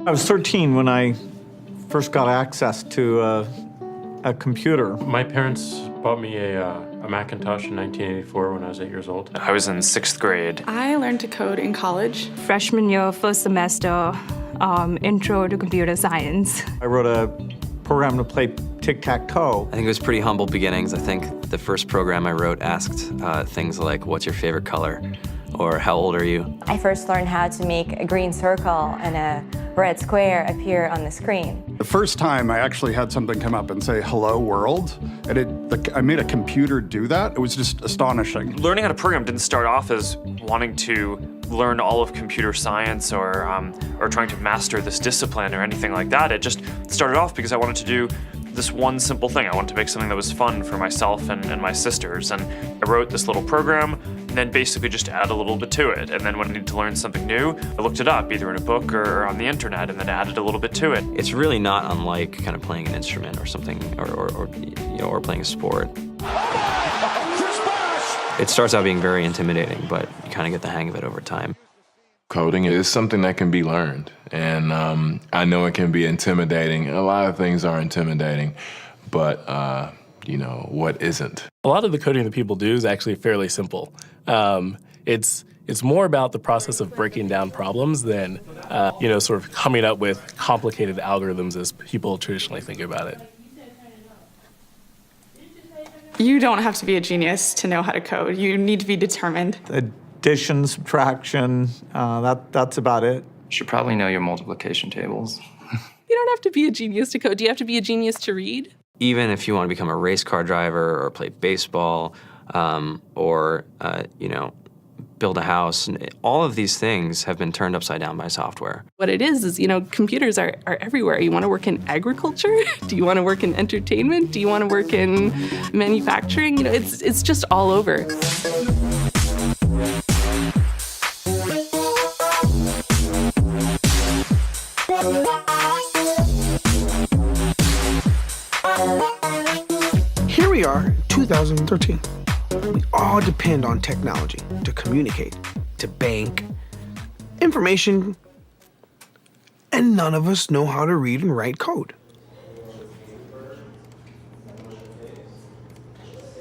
I was 13 when I first got access to a computer. My parents bought me a Macintosh in 1984 when I was 8 years old. I was in 6th grade. I learned to code in college. Freshman year, first semester, intro to computer science. I wrote a program to play tic-tac-toe. I think it was pretty humble beginnings. I think the first program I wrote asked things like, what's your favorite color? Or how old are you? I first learned how to make a green circle and a red square appear on the screen. The first time I actually had something come up and say, hello world, and I made a computer do that. It was just astonishing. Learning how to program didn't start off as wanting to learn all of computer science or trying to master this discipline or anything like that. It just started off because I wanted to do this one simple thing. I wanted to make something that was fun for myself and my sisters. And I wrote this little program and then basically just added a little bit to it. And then when I needed to learn something new, I looked it up either in a book or on the internet and then added a little bit to it. It's really not unlike kind of playing an instrument or something, or playing a sport. It starts out being very intimidating, but you kind of get the hang of it over time. Coding is something that can be learned, and I know it can be intimidating. A lot of things are intimidating, but what isn't? A lot of the coding that people do is actually fairly simple. It's more about the process of breaking down problems than sort of coming up with complicated algorithms as people traditionally think about it. You don't have to be a genius to know how to code. You need to be determined. Addition, subtraction, that's about it. You should probably know your multiplication tables. You don't have to be a genius to code. Do you have to be a genius to read? Even if you want to become a race car driver or play baseball or build a house, all of these things have been turned upside down by software. What it is, computers are everywhere. You want to work in agriculture? Do you want to work in entertainment? Do you want to work in manufacturing? It's just all over. Here we are, 2013. We all depend on technology to communicate, to bank, information, and none of us know how to read and write code.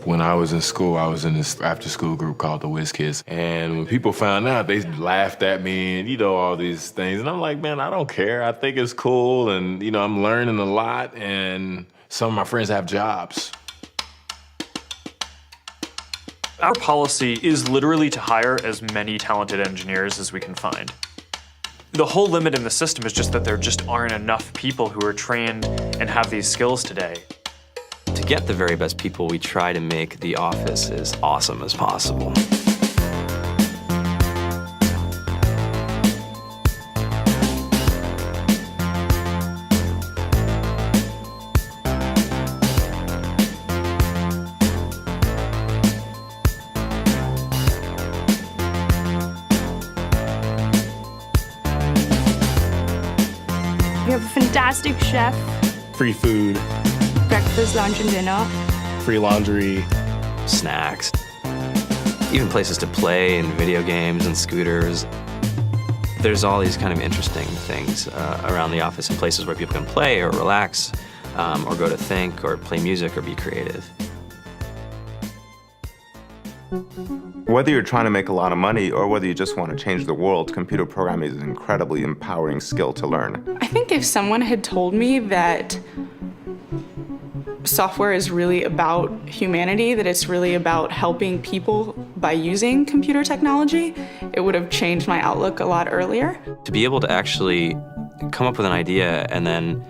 When I was in school, I was in this after-school group called the Whiz Kids. And when people found out, they laughed at me and, all these things. And I'm like, man, I don't care. I think it's cool. And, I'm learning a lot. And some of my friends have jobs. Our policy is literally to hire as many talented engineers as we can find. The whole limit in the system is just that there just aren't enough people who are trained and have these skills today. To get the very best people, we try to make the office as awesome as possible. We have a fantastic chef. Free food, Breakfast, lunch, and dinner. free laundry, snacks, even places to play and video games and scooters. There's all these kind of interesting things around the office and places where people can play or relax or go to think or play music or be creative. Whether you're trying to make a lot of money or whether you just want to change the world, computer programming is an incredibly empowering skill to learn. I think if someone had told me that software is really about humanity, that it's really about helping people by using computer technology, it would have changed my outlook a lot earlier. To be able to actually come up with an idea and then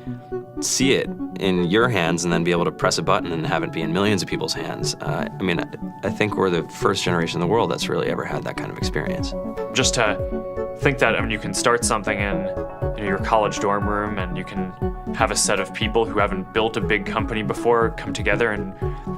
see it in your hands and then be able to press a button and have it be in millions of people's hands. I think we're the first generation in the world that's really ever had that kind of experience. Just to think that you can start something in your college dorm room and you can have a set of people who haven't built a big company before come together and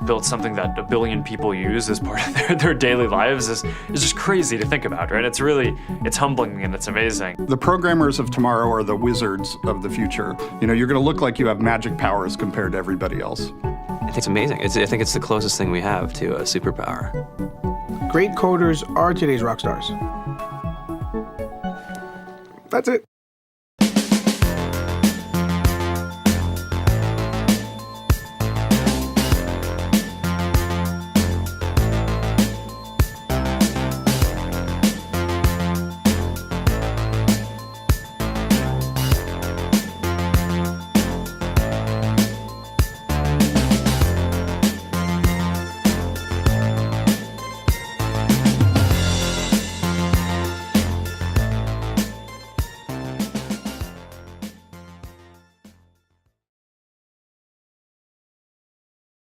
build something that 1 billion people use as part of their daily lives is just crazy to think about, right? It's humbling and it's amazing. The programmers of tomorrow are the wizards of the future. You're gonna look like you have magic powers compared to everybody else. I think it's amazing. I think it's the closest thing we have to a superpower. Great coders are today's rock stars. That's it.